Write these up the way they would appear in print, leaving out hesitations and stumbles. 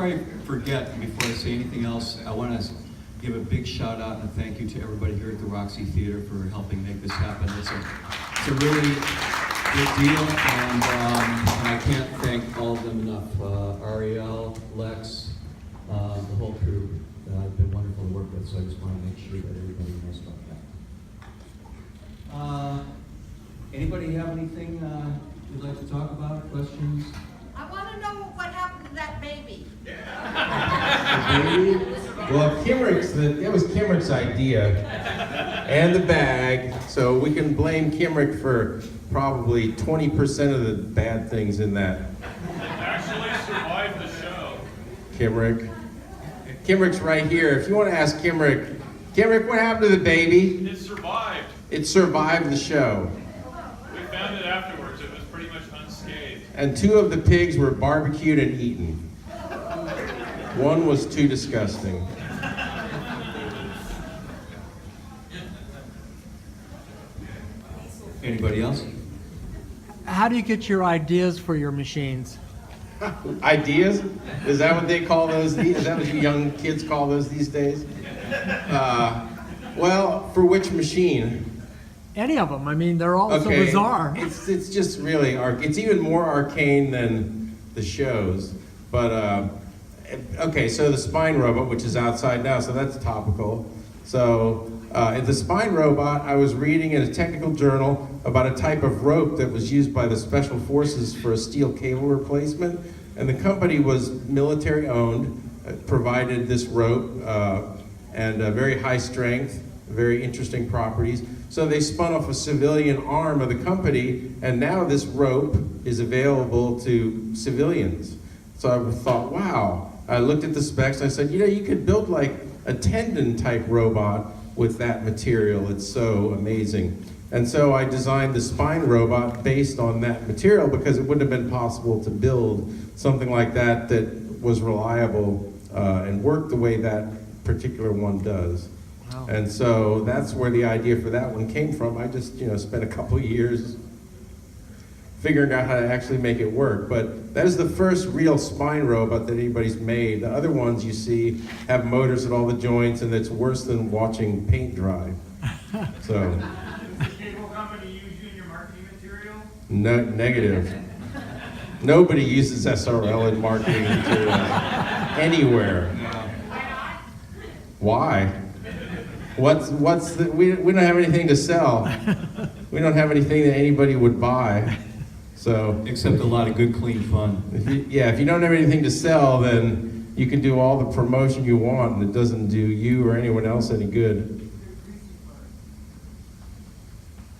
I forget, before I say anything else, I want to give a big shout out and a thank you to everybody here at the Roxie Theater for helping make this happen. It's a really big deal, and I can't thank all of them enough. Ariel, Lex, the whole crew. It's been wonderful to work with, so I just want to make sure that everybody knows about that. Anybody have anything you'd like to talk about? Questions? I want to know what happened to that baby. The baby? Well, that was Kimrick's idea, and the bag, so we can blame Kimrick for probably 20% of the bad things in that. Actually survived the show. Kimrick's right here. If you want to ask Kimrick, what happened to the baby? It survived. It survived the show. We found it afterwards. It was pretty much unscathed. And 2 of the pigs were barbecued and eaten. One was too disgusting. Anybody else? How do you get your ideas for your machines? Ideas? Is that what they call those? Is that what you young kids call those these days? Well, for which machine? Any of them. I mean, they're all so Okay, bizarre. it's just really it's even more arcane than the shows. But okay, so the spine robot, which is outside now, so that's topical. So the spine robot, I was reading in a technical journal about a type of rope that was used by the special forces for a steel cable replacement, and the company was military owned, provided this rope, and very high strength, very interesting properties. So they spun off a civilian arm of the company, and now this rope is available to civilians. So I thought, wow. I looked at the specs, and I said, you could build like a tendon type robot with that material. It's so amazing. And so I designed the spine robot based on that material because it wouldn't have been possible to build something like that was reliable and worked the way that particular one does. Wow. And so that's where the idea for that one came from. I just, spent a couple years figuring out how to actually make it work. But that is the first real spine robot that anybody's made. The other ones you see have motors at all the joints, and it's worse than watching paint dry. So. Does the cable company use you in your marketing material? No, negative. Nobody uses SRL in marketing material anywhere. Why? We don't have anything to sell. We don't have anything that anybody would buy. So, Except a lot of good, clean fun. if you don't have anything to sell, then you can do all the promotion you want, and it doesn't do you or anyone else any good.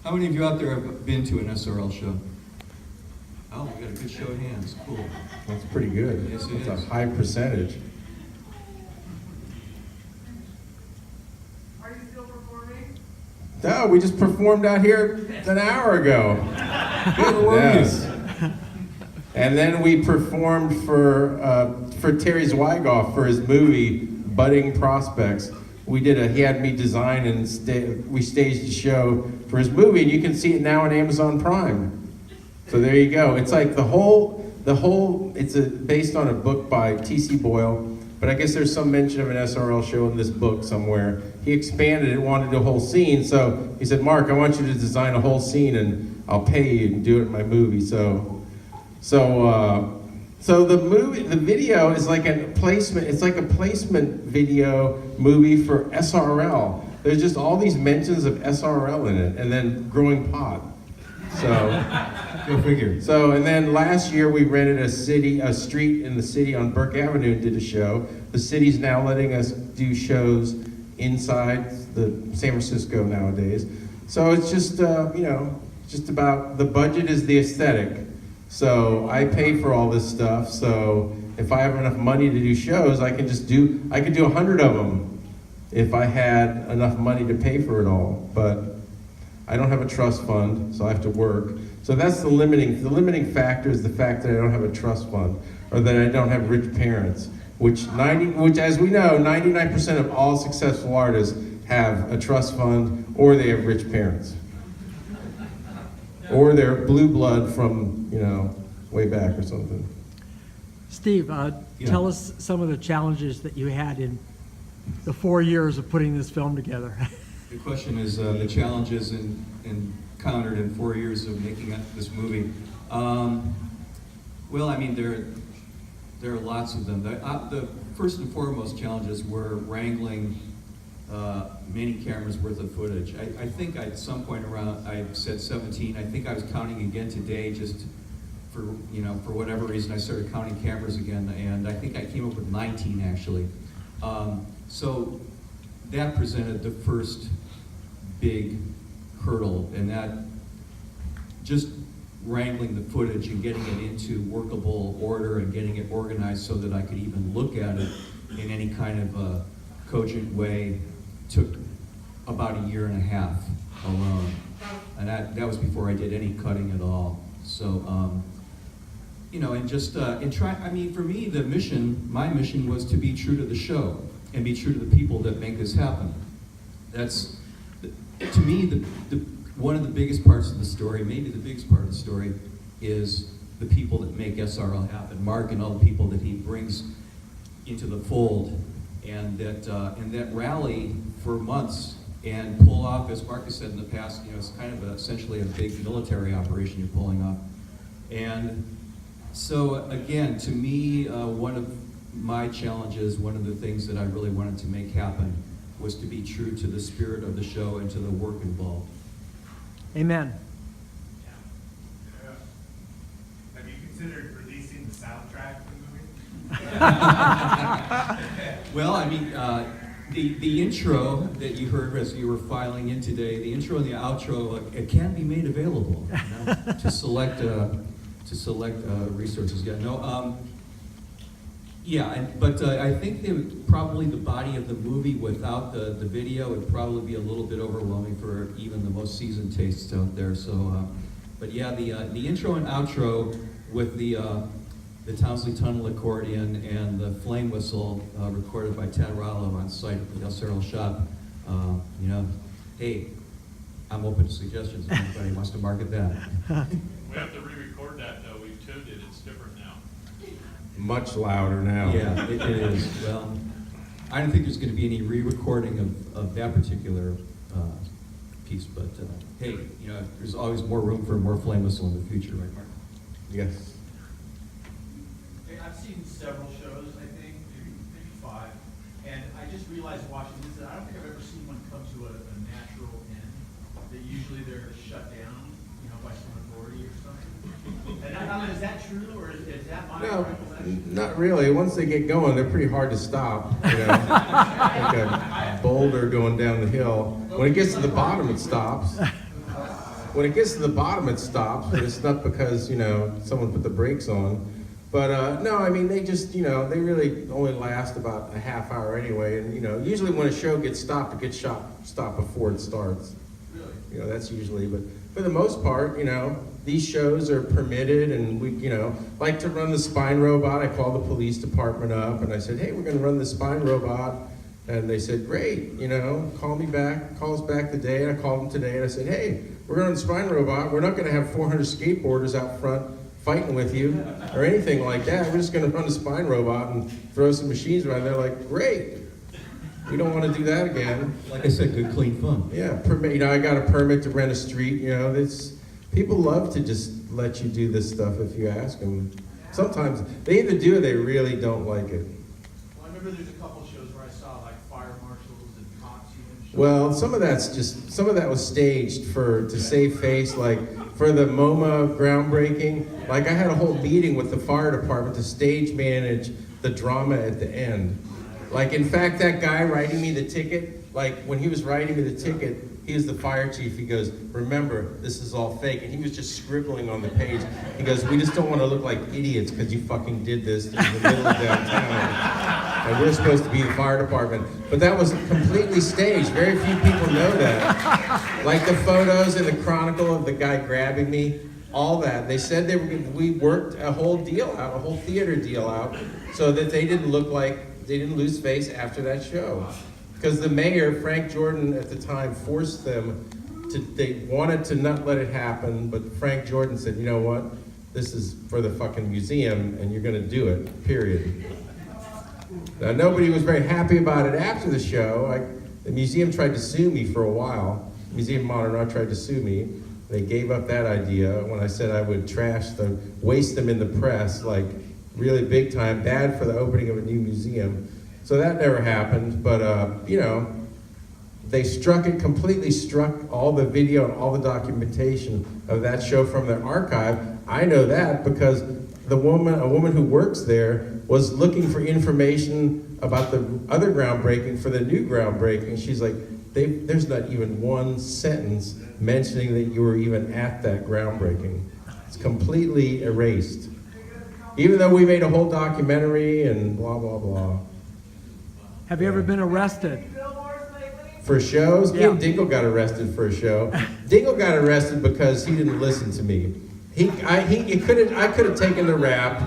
How many of you out there have been to an SRL show? Oh, we got a good show of hands. Cool. That's pretty good. Yes, it That's is. a high percentage. Are you still performing? No, we just performed out here an hour ago. Yes. And then we performed for Terry Zwigoff for his movie Budding Prospects. He had me design and we staged a show for his movie, and you can see it now on Amazon Prime. So there you go. It's like it's based on a book by T.C. Boyle, but I guess there's some mention of an SRL show in this book somewhere. He expanded it, wanted a whole scene, so he said, Mark, I want you to design a whole scene and I'll pay you and do it in my movie. So the video is like a placement. It's like a placement video movie for SRL. There's just all these mentions of SRL in it, and then growing pot. So Go figure. So, and then last year we rented a street in the city on Burke Avenue and did a show. The city's now letting us do shows inside the San Francisco nowadays. So it's just, just about, the budget is the aesthetic. So I pay for all this stuff. So if I have enough money to do shows, I could do 100 of them if I had enough money to pay for it all. But I don't have a trust fund, so I have to work. So that's the limiting factor is the fact that I don't have a trust fund, or that I don't have rich parents, which as we know, 99% of all successful artists have a trust fund, or they have rich parents. Or they're blue blood from, way back or something. Steve, Yeah. tell us some of the challenges that you had in the 4 years of putting this film together. The question is the challenges encountered in 4 years of making this movie. Well, I mean, there are lots of them. The first and foremost challenges were wrangling many cameras worth of footage. I think at some point around, I said 17. I think I was counting again today, just for whatever reason, I started counting cameras again, and I think I came up with 19 actually. So that presented the first big hurdle, and that just wrangling the footage and getting it into workable order and getting it organized so that I could even look at it in any kind of a cogent way took about 1.5 years alone. And that was before I did any cutting at all. So, and just, I mean, for me, my mission was to be true to the show and be true to the people that make this happen. That's, to me, one of the biggest parts of the story, maybe the biggest part of the story, is the people that make SRL happen. Mark and all the people that he brings into the fold, and that rally for months and pull off, as Mark has said in the past, it's kind of essentially a big military operation you're pulling off. And so again, to me, one of my challenges, one of the things that I really wanted to make happen was to be true to the spirit of the show and to the work involved. Amen. Yeah. Have you considered releasing the soundtrack for the movie? Well, I mean, the intro that you heard as you were filing in today, the intro and the outro, it can be made available to select resources. Yeah, no, but I think probably the body of the movie without the video would probably be a little bit overwhelming for even the most seasoned tastes out there. So, but yeah, the intro and outro with the Townsley Tunnel accordion and the flame whistle recorded by Ted Rollo on site at the El Cerro shop. Hey, I'm open to suggestions if anybody wants to market that. We have to re-record that though, we've tuned it, it's different now. Much louder now. Yeah, it is. Well, I don't think there's going to be any re-recording of that particular piece, but hey, there's always more room for more flame whistle in the future, right, Mark? Yes. Hey, I've seen several shows, I think, maybe 5, and I just realized watching this that I don't think I've ever seen one come to a natural end. That usually they're shut down, by some authority or something. And I mean, is that true, or is that my No, recollection? not really. Once they get going, they're pretty hard to stop. Like a boulder going down the hill. When it gets to the bottom, it stops. When it gets to the bottom, it stops. But it's not because someone put the brakes on. But no, I mean they just they really only last about a half hour anyway. And usually when a show gets stopped, it gets stopped before it starts. Really? That's usually. But for the most part, these shows are permitted, and we, like to run the spine robot. I called the police department up and I said, hey, we're going to run the spine robot. And they said, great, call me back, call us back today. And I called them today and I said, hey, we're going to run the spine robot. We're not going to have 400 skateboarders out front fighting with you or anything like that. We're just going to run the spine robot and throw some machines around. They're like, great. We don't want to do that again. Like I said, good, clean fun. Yeah, permit. I got a permit to rent a street. People love to just let you do this stuff if you ask them. Sometimes they either do or they really don't like it. Well, I remember there's a couple shows where I saw like fire marshals and cops even. Well, some of that was staged to save face, like for the MoMA groundbreaking. Like I had a whole meeting with the fire department to stage manage the drama at the end. Like in fact, that guy writing me the ticket, like when he was writing me the ticket, he was the fire chief. He goes, remember, this is all fake. And he was just scribbling on the page. He goes, we just don't want to look like idiots because you fucking did this in the middle of downtown. And we're supposed to be the fire department. But that was completely staged. Very few people know that. Like the photos in the Chronicle of the guy grabbing me, all that. They said we worked a whole deal out, a whole theater deal out, so that they didn't look like, they didn't lose face after that show. Because the mayor, Frank Jordan, at the time, forced them they wanted to not let it happen, but Frank Jordan said, you know what? this is for the fucking museum, and you're gonna do it, period. Now, nobody was very happy about it after the show. The museum tried to sue me for a while. Museum of Modern Art tried to sue me. They gave up that idea when I said I would waste them in the press, like really big time, bad for the opening of a new museum. So that never happened, but you know, they completely struck all the video and all the documentation of that show from their archive. I know that because a woman who works there was looking for information about the other groundbreaking for the new groundbreaking. She's like, there's not even one sentence mentioning that you were even at that groundbreaking. It's completely erased. Even though we made a whole documentary and blah, blah, blah. Have you ever been arrested? For shows? Me Yeah. and Dingle got arrested for a show. Dingle got arrested because he didn't listen to me. I could have taken the rap,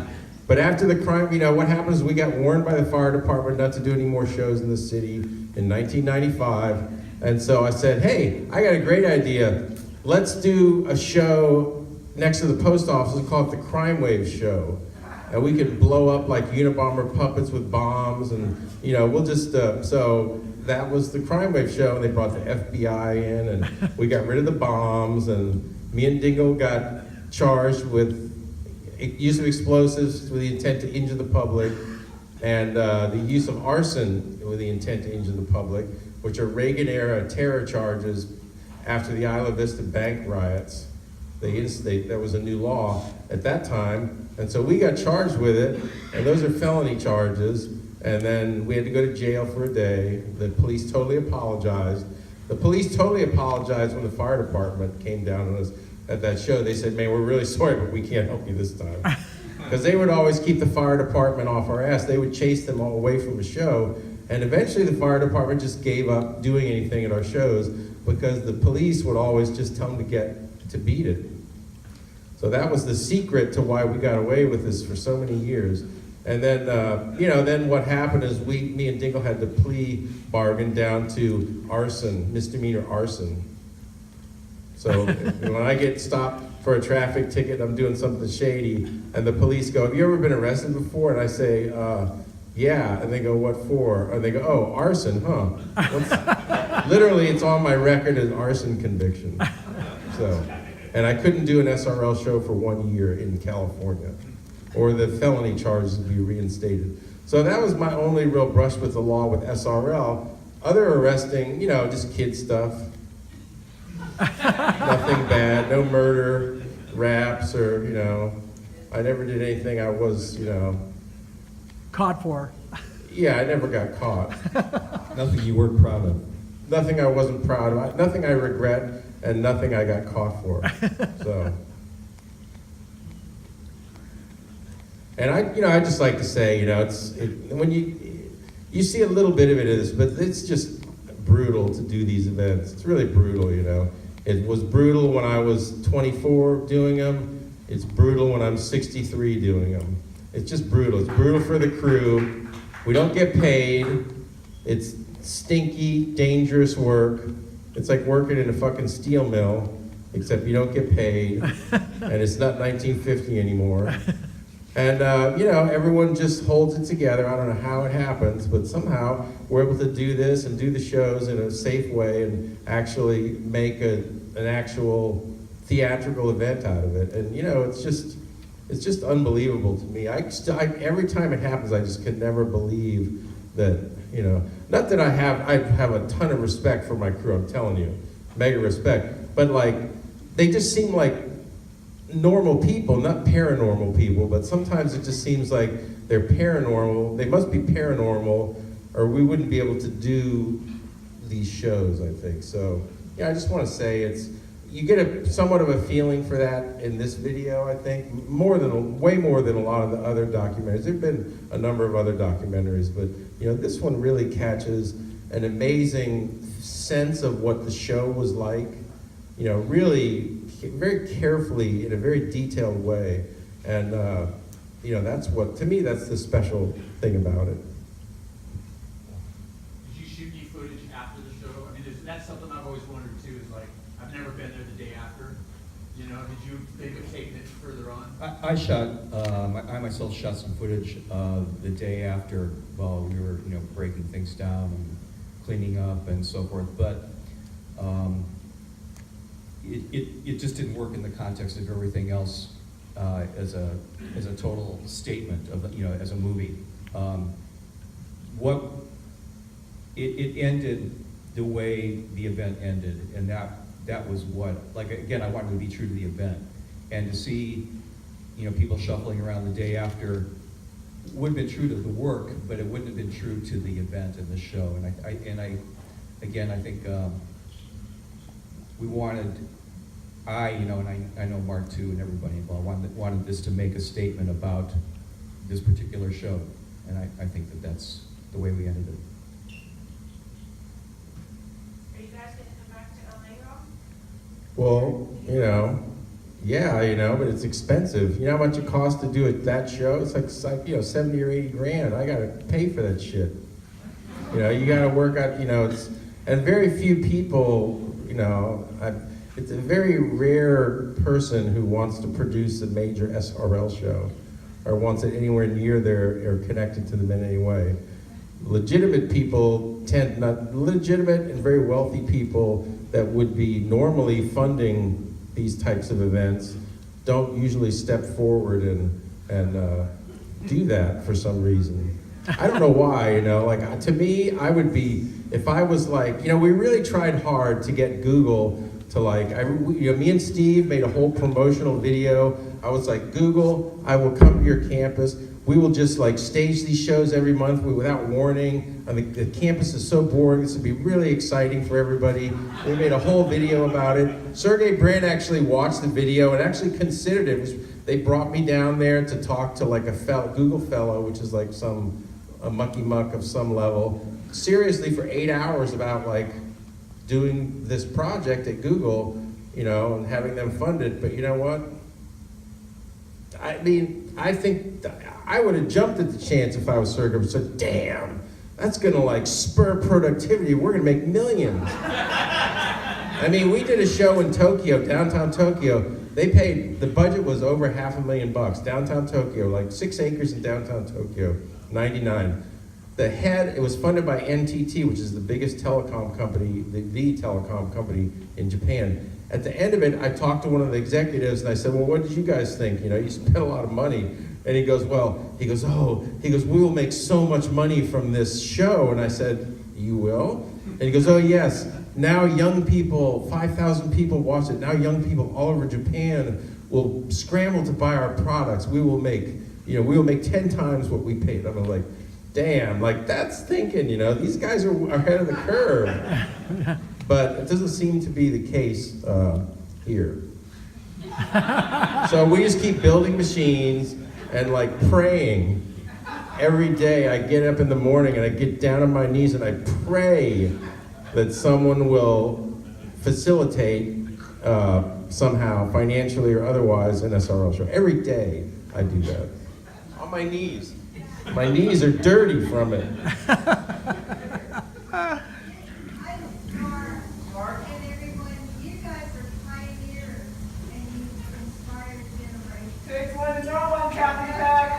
but after the crime, you know, what happened is we got warned by the fire department not to do any more shows in the city in 1995. And so I said, hey, I got a great idea. Let's do a show next to the post office and call it the Crime Wave Show. And we could blow up like Unabomber puppets with bombs, and you know, we'll just, so that was the Crime Wave Show, and they brought the FBI in, and we got rid of the bombs, and me and Dingle got charged with use of explosives with the intent to injure the public, and the use of arson with the intent to injure the public, which are Reagan-era terror charges after the Isla Vista bank riots. That was a new law at that time, and so we got charged with it, and those are felony charges, and then we had to go to jail for a day. The police totally apologized. The police totally apologized when the fire department came down on us at that show. They said, man, we're really sorry, but we can't help you this time. Because they would always keep the fire department off our ass. They would chase them all away from the show, and eventually the fire department just gave up doing anything at our shows because the police would always just tell them to beat it. So that was the secret to why we got away with this for so many years. And then, you know, then what happened is me and Dingle had to plea bargain down to arson, misdemeanor arson. So when I get stopped for a traffic ticket, I'm doing something shady, and the police go, have you ever been arrested before? And I say, yeah. And they go, what for? And they go, oh, arson, huh? Literally, it's on my record as arson conviction. So. And I couldn't do an SRL show for 1 year in California, or the felony charges would be reinstated. So that was my only real brush with the law with SRL. Other arresting, you know, just kid stuff. Nothing bad, no murder, raps, or, you know, I never did anything I was, you know. Caught for. Yeah, I never got caught. Nothing you weren't proud of. Nothing I wasn't proud of, nothing I regret, and nothing I got caught for. So, and I just like to say, you know, when you see a little bit of it is, but it's just brutal to do these events. It's really brutal, you know. It was brutal when I was 24 doing them. It's brutal when I'm 63 doing them. It's just brutal. It's brutal for the crew. We don't get paid. It's stinky, dangerous work. It's like working in a fucking steel mill, except you don't get paid, and it's not 1950 anymore. And, you know, everyone just holds it together. I don't know how it happens, but somehow we're able to do this and do the shows in a safe way and actually make an actual theatrical event out of it. And, you know, it's just unbelievable to me. Every time it happens, I just can never believe that, you know, not that I have a ton of respect for my crew, I'm telling you, mega respect, but like, they just seem like normal people, not paranormal people, but sometimes it just seems like they're paranormal, they must be paranormal, or we wouldn't be able to do these shows, I think. So, yeah, I just want to say you get somewhat of a feeling for that in this video, I think, way more than a lot of the other documentaries. There've been a number of other documentaries, but you know, this one really catches an amazing sense of what the show was like, you know, really very carefully in a very detailed way. And you know, to me, that's the special thing about it. Did you shoot any footage after the show? I mean, that's something I've always wondered too, is like, I've never been there the day after. You know, did you think of taking it further on? I myself shot some footage the day after while we were, breaking things down and cleaning up and so forth. But it just didn't work in the context of everything else as a total statement of as a movie. It ended the way the event ended, and that was what, again, I wanted to be true to the event, and to see people shuffling around the day after would have been true to the work, but it wouldn't have been true to the event and the show. And I think we wanted, and I know Mark too, and everybody involved wanted this to make a statement about this particular show, and I think that's the way we ended it. Are you guys gonna come back to LA, Rob? Well, yeah, but it's expensive. You know how much it costs to do that show? It's like 70 or 80 grand. I gotta pay for that shit. You gotta work out, and very few people, it's a very rare person who wants to produce a major SRL show or wants it anywhere near there or connected to them in any way. Legitimate people legitimate and very wealthy people that would be normally funding these types of events don't usually step forward and do that for some reason. I don't know why, to me, I would be, if I was we really tried hard to get Google to me and Steve made a whole promotional video. I was like, Google, I will come to your campus. We will just stage these shows every month without warning. I mean, the campus is so boring. This would be really exciting for everybody. We made a whole video about it. Sergey Brin actually watched the video and actually considered it. They brought me down there to talk to a Google fellow, which is a mucky muck of some level, seriously for 8 hours about doing this project at Google, and having them fund it. But you know what? I mean, I think I would have jumped at the chance if I was Sergey and said, damn, that's gonna spur productivity. We're gonna make millions. I mean, we did a show in Tokyo, downtown Tokyo. The budget was over $500,000, downtown Tokyo, 6 acres in downtown Tokyo, 99. It was funded by NTT, which is the biggest telecom company, the telecom company in Japan. At the end of it, I talked to one of the executives and I said, well, what did you guys think? You spent a lot of money. And he goes, we will make so much money from this show. And I said, you will? And he goes, oh yes, now young people, 5,000 people watch it. Now young people all over Japan will scramble to buy our products. We will make 10 times what we paid. I'm like, damn, that's thinking, these guys are ahead of the curve. But it doesn't seem to be the case here. So we just keep building machines and praying. Every day I get up in the morning and I get down on my knees and I pray that someone will facilitate somehow, financially or otherwise, an SRL show. Every day I do that. On my knees. My knees are dirty from it. Mark and everyone, you guys are pioneers and you inspire generations. Takes one to know one, Kathy Beck.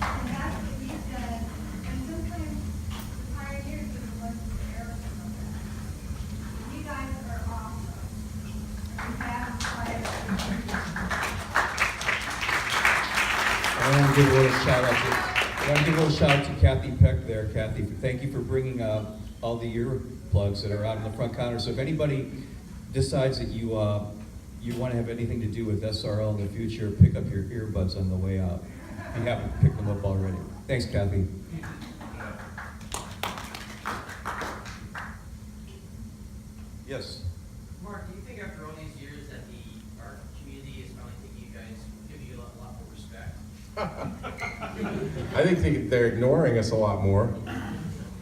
And that's what you've done. And sometimes the pioneers are the ones that err some of that. You guys are awesome. You have inspired. I want to give a little shout out to Kathy Peck there. Kathy, thank you for bringing all the earplugs that are out on the front counter. So if anybody decides that you want to have anything to do with SRL in the future, pick up your earbuds on the way out. If you haven't picked them up already. Thanks, Kathy. Yes. Mark, do you think after all these years that the art community is finally thinking you guys, giving you a lot more respect? I think they're ignoring us a lot more.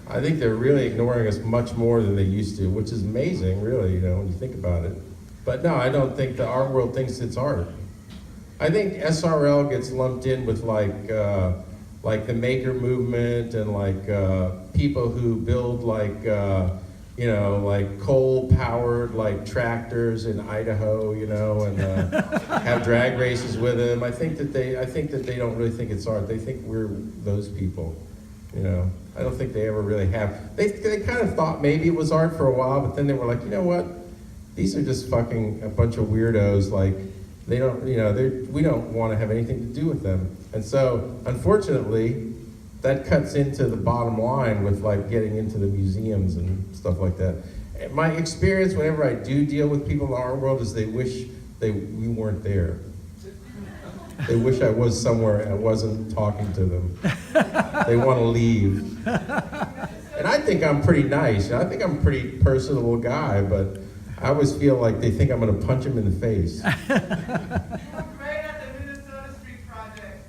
I think they're really ignoring us much more than they used to, which is amazing, really, when you think about it. But no, I don't think the art world thinks it's art. I think SRL gets lumped in with the maker movement and people who build you know, like coal-powered like tractors in Idaho, you know, and have drag races with them. I think that they don't really think it's art. They think we're those people, you know. I don't think they ever really have. They kind of thought maybe it was art for a while, but then they were like, you know what? These are just fucking a bunch of weirdos. Like, they don't, you know, we don't want to have anything to do with them. And so, unfortunately, that cuts into the bottom line with like getting into the museums and stuff like that. And my experience whenever I do deal with people in the art world is they wish we weren't there. They wish I was somewhere and I wasn't talking to them. They want to leave. And I think I'm pretty nice. I think I'm a pretty personable guy, but I always feel like they think I'm going to punch them in the face. You look great at the Minnesota Street Project.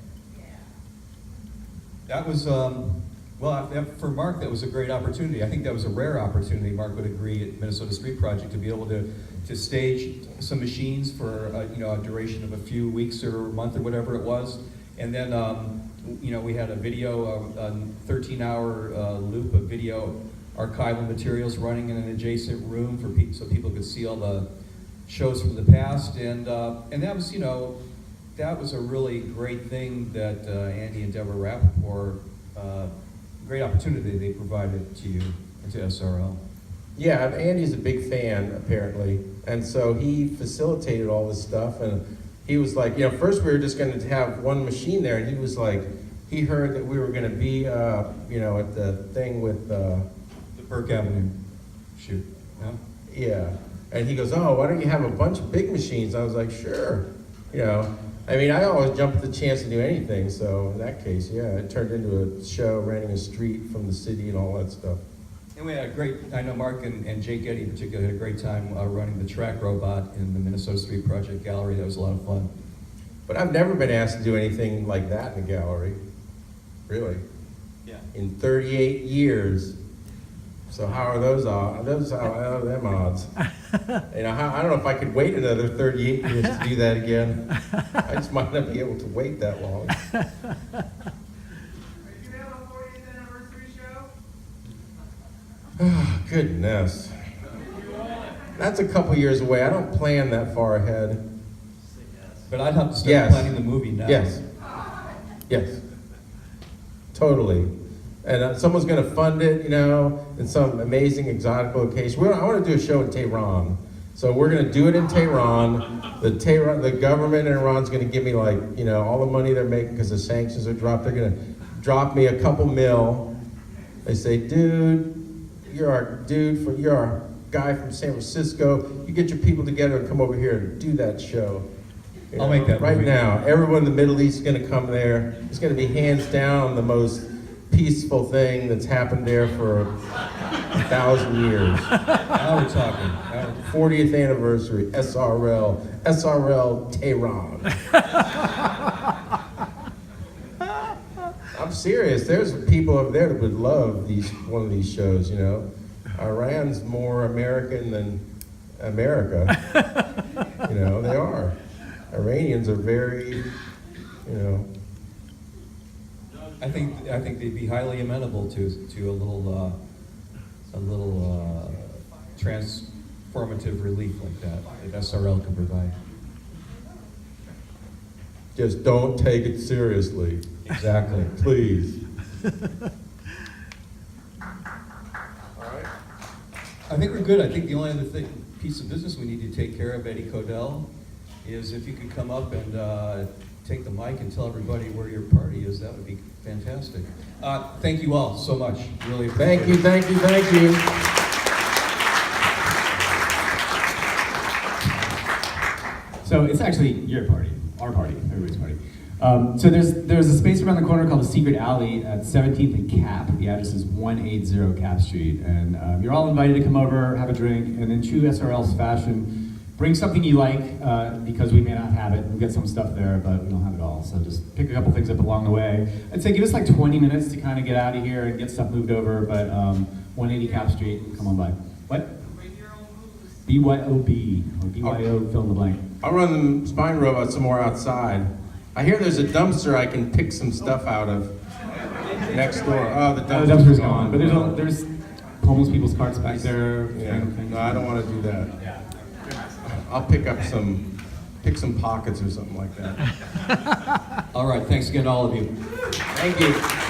That was, for Mark, that was a great opportunity. I think that was a rare opportunity, Mark would agree, at Minnesota Street Project to be able to stage some machines for, a duration of a few weeks or a month or whatever it was. And then, we had a video, a 13-hour loop of video archival materials running in an adjacent room for so people could see all the shows from the past. And that was, that was a really great thing that Andy and Deborah Rappaport, great opportunity they provided to you and to SRL. Yeah, and Andy's a big fan, apparently. And so he facilitated all this stuff. And he was like, first we were just going to have one machine there. And he was like, he heard that we were going to be, at the thing with... The Burke Avenue shoot, no? Yeah. And he goes, oh, why don't you have a bunch of big machines? I was like, sure. I always jump at the chance to do anything. So in that case, yeah, it turned into a show, renting a street from the city and all that stuff. And we had a great, I know Mark and Jake Getty in particular had a great time running the track robot in the Minnesota Street Project Gallery. That was a lot of fun. But I've never been asked to do anything like that in a gallery, really. Yeah. In 38 years. So how are those odds? How are them odds? I don't know if I could wait another 38 years to do that again. I just might not be able to wait that long. Are you gonna have a 40th anniversary show? Oh, goodness. That's a couple years away. I don't plan that far ahead. But I'd have to start Yes. planning the movie now. Yes. Yes. Totally. And someone's going to fund it, in some amazing exotic location. I want to do a show in Tehran. So we're going to do it in Tehran. The government in Iran's going to give me all the money they're making because the sanctions are dropped. They're going to drop me a couple mil. They say, dude, you're our guy from San Francisco. You get your people together and come over here and do that show. I'll make that right movie. now. Everyone in the Middle East is going to come there. It's going to be hands down the most peaceful thing that's happened there for 1,000 years. Now we're talking. 40th anniversary, SRL Tehran. I'm serious. There's people over there that would love one of these shows. Iran's more American than America. They are. Iranians are very, I think they'd be highly amenable to a little transformative relief like that SRL can provide. just don't take it seriously. Exactly. Please. I think we're good. I think the only other piece of business we need to take care of, Eddie Codell, is if you could come up and take the mic and tell everybody where your party is, that would be fantastic. Thank you all so much. Really appreciate Thank you, thank you, thank you. So it's actually your party, our party, everybody's party. So there's a space around the corner called the Secret Alley at 17th and Cap. The address is 180 Cap Street. And you're all invited to come over, have a drink, and in true SRL's fashion, bring something you like, because we may not have it. We'll get some stuff there, but we don't have it all. So just pick a couple things up along the way. I'd say give us like 20 minutes to kind of get out of here and get stuff moved over, but 180 Cap Street, come on by. What? BYOB, or BYO, fill in the blank. I'll run the spine robot some more outside. I hear there's a dumpster I can pick some stuff out of next door. Oh, the dumpster's But homeless people's carts back there. Yeah, random things. no, I don't want to do that. I'll pick some pockets or something like that. All right, thanks again to all of you. Thank you.